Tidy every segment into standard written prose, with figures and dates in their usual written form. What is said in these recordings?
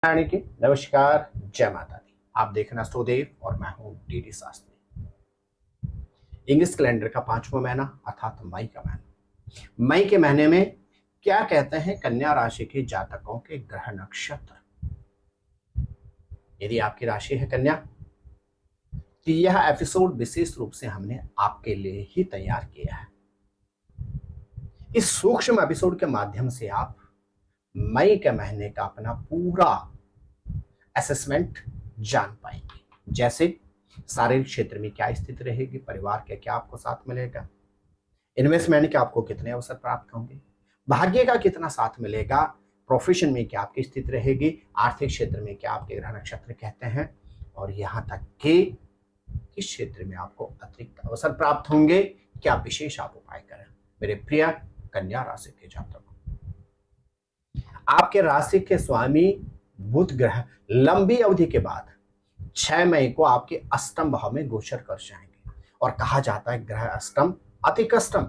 रानी की नमस्कार। जय माता दी। आप देखना स्टोदेव और मैं हूं डीडी शास्त्री। इंग्लिश कैलेंडर का 5वां महीना अर्थात मई का महीना। मई के महीने में क्या कहते हैं कन्या राशि के जातकों के ग्रह नक्षत्र। यदि आपकी राशि है कन्या तो यह एपिसोड विशेष रूप से हमने आपके लिए ही तैयार किया है। इस सूक्ष्म एपिसोड के माध्यम से आप मई के महीने का अपना पूरा असेसमेंट जान पाएंगे। जैसे शारीरिक क्षेत्र में क्या स्थिति रहेगी, परिवार के क्या आपको साथ मिलेगा, इन्वेस्टमेंट के आपको कितने अवसर प्राप्त होंगे, भाग्य का कितना साथ मिलेगा, प्रोफेशन में क्या आपकी स्थिति रहेगी, आर्थिक क्षेत्र में क्या आपके ग्रह नक्षत्र कहते हैं, और यहाँ तक कि किस क्षेत्र में आपको अतिरिक्त अवसर प्राप्त होंगे, क्या विशेष आप उपाय करें। मेरे प्रिय कन्या राशि के जातक, आपके राशि के स्वामी बुध ग्रह लंबी अवधि के बाद 6 मई को आपके अष्टम भाव में गोचर कर जाएंगे। और कहा जाता है ग्रह अष्टम अति कष्टम।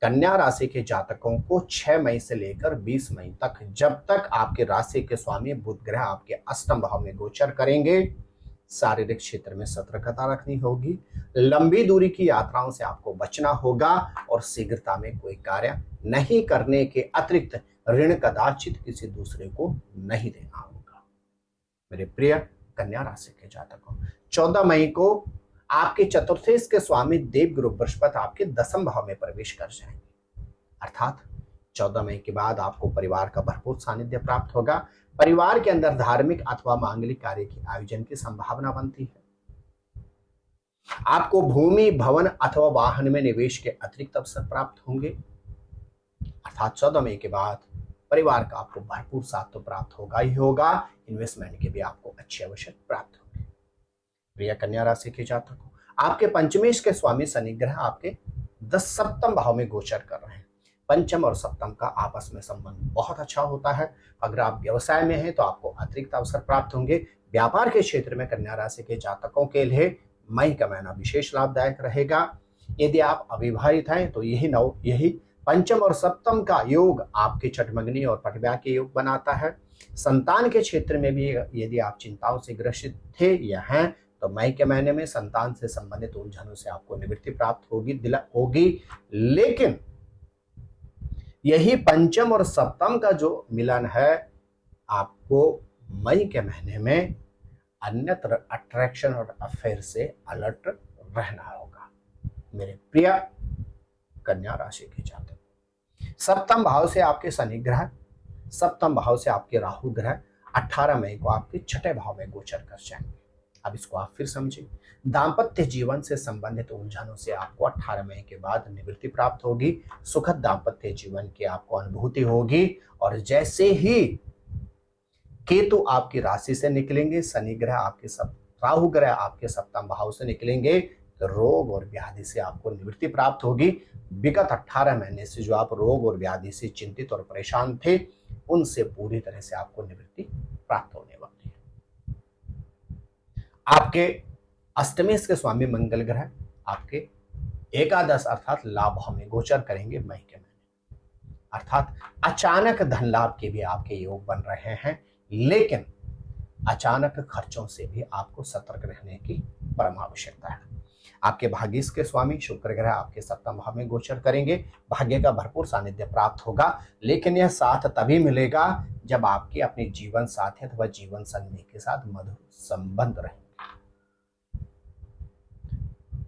कन्या राशि के जातकों को 6 मई से लेकर 20 मई तक, जब तक आपके राशि के स्वामी बुध ग्रह आपके अष्टम भाव में गोचर करेंगे, शारीरिक क्षेत्र में सतर्कता रखनी होगी, लंबी दूरी की यात्राओं से आपको बचना होगा और शीघ्रता में कोई कार्य नहीं करने के अतिरिक्त ऋण कदाचित किसी दूसरे को नहीं देना होगा। मेरे प्रिय कन्या राशि के जातकों, 14 मई को आपके चतुर्थेश के स्वामी देवगुरु बृहस्पति आपके दसम भाव में प्रवेश कर जाएंगे। अर्थात 14 मई के बाद आपको परिवार का भरपूर सानिध्य प्राप्त होगा। परिवार के अंदर धार्मिक अथवा मांगलिक कार्य के आयोजन की संभावना बनती है। आपको भूमि, भवन अथवा वाहन में निवेश के अतिरिक्त अवसर प्राप्त होंगे। अर्थात 14 मई के बाद परिवार का आपको भरपूर साथ तो प्राप्त होगा ही होगा, इन्वेस्टमेंट के भी आपको अच्छे अवसर प्राप्त होंगे। प्रिय कन्या राशि के जातकों, आपके पंचमेश के स्वामी शनि ग्रह आपके 10 सप्तम भाव में गोचर कर रहे हैं। पंचम और सप्तम का आपस में संबंध बहुत अच्छा होता है। अगर आप व्यवसाय में हैं तो आपको अतिरिक्त अवसर प्राप्त होंगे। व्यापार के क्षेत्र में कन्या राशि के जातकों के लिए मई का महीना विशेष लाभदायक रहेगा। यदि आप अविवाहित हैं तो यही पंचम और सप्तम का योग आपके छठमगनी और पटव्या के योग बनाता है। संतान के क्षेत्र में भी यदि आप चिंताओं से ग्रसित थे या हैं तो मई के महीने में संतान से संबंधित उलझनों से आपको निवृत्ति प्राप्त होगी। लेकिन यही पंचम और सप्तम का जो मिलन है, आपको मई के महीने में अन्यत्र अट्रैक्शन और अफेयर से अलर्ट रहना होगा। मेरे प्रिय कन्या राशि के जातक, सप्तम भाव से आपके शनि ग्रह, सप्तम भाव से आपके राहु ग्रह 18 मई को आपके छठे भाव में गोचर कर जाएंगे। अब इसको आप फिर समझिए। दाम्पत्य जीवन से संबंधित उलझनों से आपको 18 मई के बाद निवृत्ति प्राप्त होगी। सुखद दाम्पत्य जीवन की आपको अनुभूति होगी। और जैसे ही केतु आपकी राशि से निकलेंगे, शनि ग्रह आपके राहु ग्रह आपके सप्तम भाव से निकलेंगे, तो रोग और व्याधि से आपको निवृत्ति प्राप्त होगी। विगत 18 महीने से जो आप रोग और व्याधि से चिंतित और परेशान थे, उनसे पूरी तरह से आपको निवृत्ति प्राप्त होने वाली है। आपके अष्टमेश के स्वामी मंगल ग्रह आपके एकादश अर्थात लाभ भाव में गोचर करेंगे मई के महीने। अर्थात अचानक धन लाभ के भी आपके योग बन रहे हैं, लेकिन अचानक खर्चों से भी आपको सतर्क रहने की परम आवश्यकता है। आपके भाग्येश के स्वामी शुक्र ग्रह आपके सप्तम भाव में गोचर करेंगे। भाग्य का भरपूर सानिध्य प्राप्त होगा, लेकिन यह साथ तभी मिलेगा जब आपके अपने जीवन साथी अथवा जीवन संगी के साथ मधुर संबंध रहेंगे।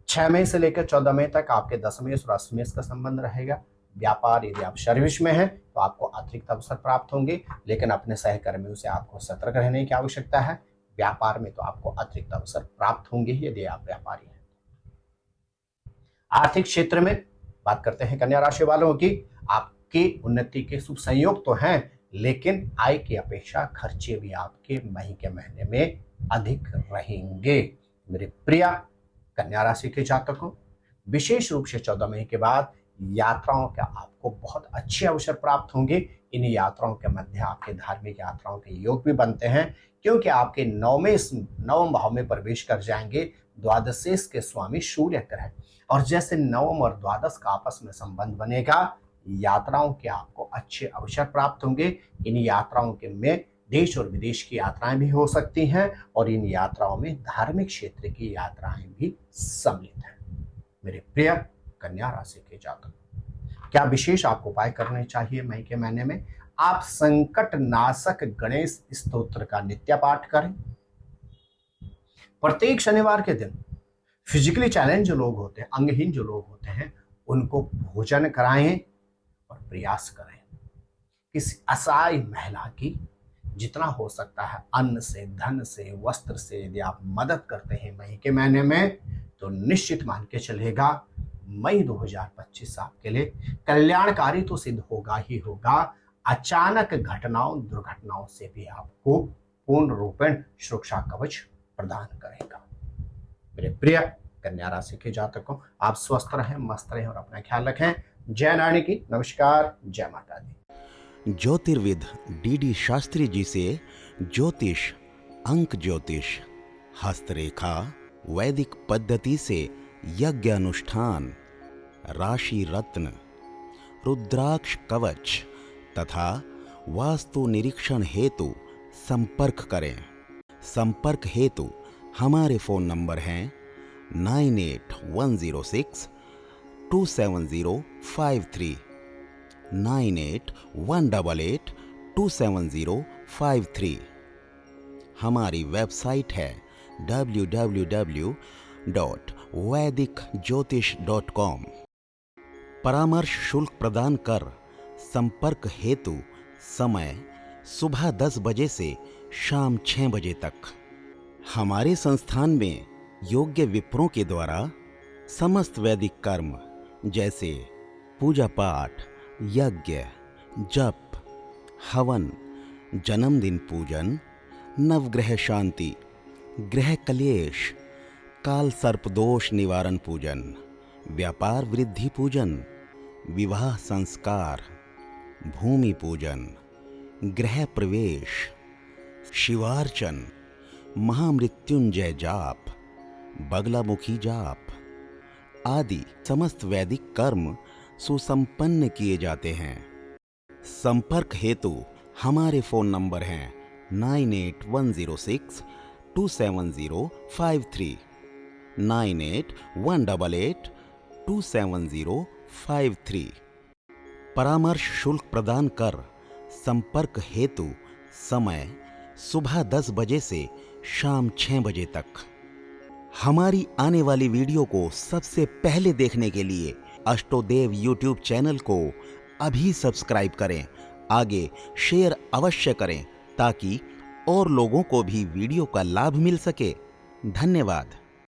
6 मई से लेकर 14 मई तक आपके दशमेश और अष्टमेश का संबंध रहेगा। व्यापार यदि आप सर्विस में हैं तो आपको अतिरिक्त अवसर प्राप्त होंगे, लेकिन अपने सहकर्मियों से आपको सतर्क रहने की आवश्यकता है। व्यापार में तो आपको अतिरिक्त अवसर प्राप्त होंगे ही यदि आप व्यापारी हैं। आर्थिक क्षेत्र में बात करते हैं कन्या राशि वालों की, आपकी उन्नति के शुभ संयोग तो हैं, लेकिन आय की अपेक्षा खर्चे भी आपके मई के महीने में अधिक रहेंगे। मेरे प्रिय कन्या राशि के जातकों, विशेष रूप से 14 मई के बाद यात्राओं का आपको बहुत अच्छे अवसर प्राप्त होंगे। इन यात्राओं के मध्य आपके धार्मिक यात्राओं के योग भी बनते हैं, क्योंकि आपके नवम भाव में प्रवेश कर जाएंगे द्वादशेश के स्वामी सूर्य ग्रह। और जैसे नवम और द्वादश का आपस में संबंध बनेगा, यात्राओं के आपको अच्छे अवसर प्राप्त होंगे। इन यात्राओं के में देश और विदेश की यात्राएं भी हो सकती हैं और इन यात्राओं में धार्मिक क्षेत्र की यात्राएं भी सम्मिलित हैं। मेरे प्रिय कन्या राशि के जातक, क्या विशेष आपको उपाय करने चाहिए मई के महीने में? आप संकट नाशक गणेश स्तोत्र का नित्य पाठ करें। प्रत्येक शनिवार के दिन फिजिकली चैलेंज जो लोग होते हैं, अंगहीन जो लोग होते हैं, उनको भोजन कराएं और प्रयास करें किसी असहाय महिला की जितना हो सकता है अन्न से, धन से, वस्त्र से यदि आप मदद करते हैं मई के महीने में, तो निश्चित मान के चलेगा मई 2025 आपके लिए कल्याणकारी तो सिद्ध होगा ही होगा। अचानक घटनाओं, दुर्घटनाओं से भी आपको पूर्ण रूपेण सुरक्षा कवच प्रदान करेगा। मेरे प्रिय कन्या राशि के जातकों, आप स्वस्थ रहें, मस्त रहें और अपना ख्याल रखें। जय नारायण की नमस्कार, जय माता दी। ज्योतिर्विद डी शास्त्री जी से ज्योतिष, अंक ज्योतिष, हस्तरेखा, वैदिक पद्धति से यज्ञ अनुष्ठान, राशि रत्न, रुद्राक्ष कवच तथा वास्तु निरीक्षण हेतु संपर्क करें। संपर्क हेतु हमारे फोन नंबर हैं 9810627053, 9818827053। हमारी वेबसाइट है www.vedicjyotish.com। परामर्श शुल्क प्रदान कर संपर्क हेतु समय सुबह 10 बजे से शाम 6 बजे तक। हमारे संस्थान में योग्य विप्रों के द्वारा समस्त वैदिक कर्म जैसे पूजा पाठ, यज्ञ, जप, हवन, जन्मदिन पूजन, नवग्रह शांति, ग्रह कलेश, काल सर्पदोष निवारण पूजन, व्यापार वृद्धि पूजन, विवाह संस्कार, भूमि पूजन, गृह प्रवेश, शिवार्चन, महामृत्युंजय जाप, बगलामुखी जाप आदि समस्त वैदिक कर्म सुसंपन्न किए जाते हैं। संपर्क हेतु हमारे फोन नंबर हैं 9810627053, 9818827053। परामर्श शुल्क प्रदान कर संपर्क हेतु समय सुबह 10 बजे से शाम 6 बजे तक। हमारी आने वाली वीडियो को सबसे पहले देखने के लिए अष्टोदेव यूट्यूब चैनल को अभी सब्सक्राइब करें। आगे शेयर अवश्य करें ताकि और लोगों को भी वीडियो का लाभ मिल सके। धन्यवाद।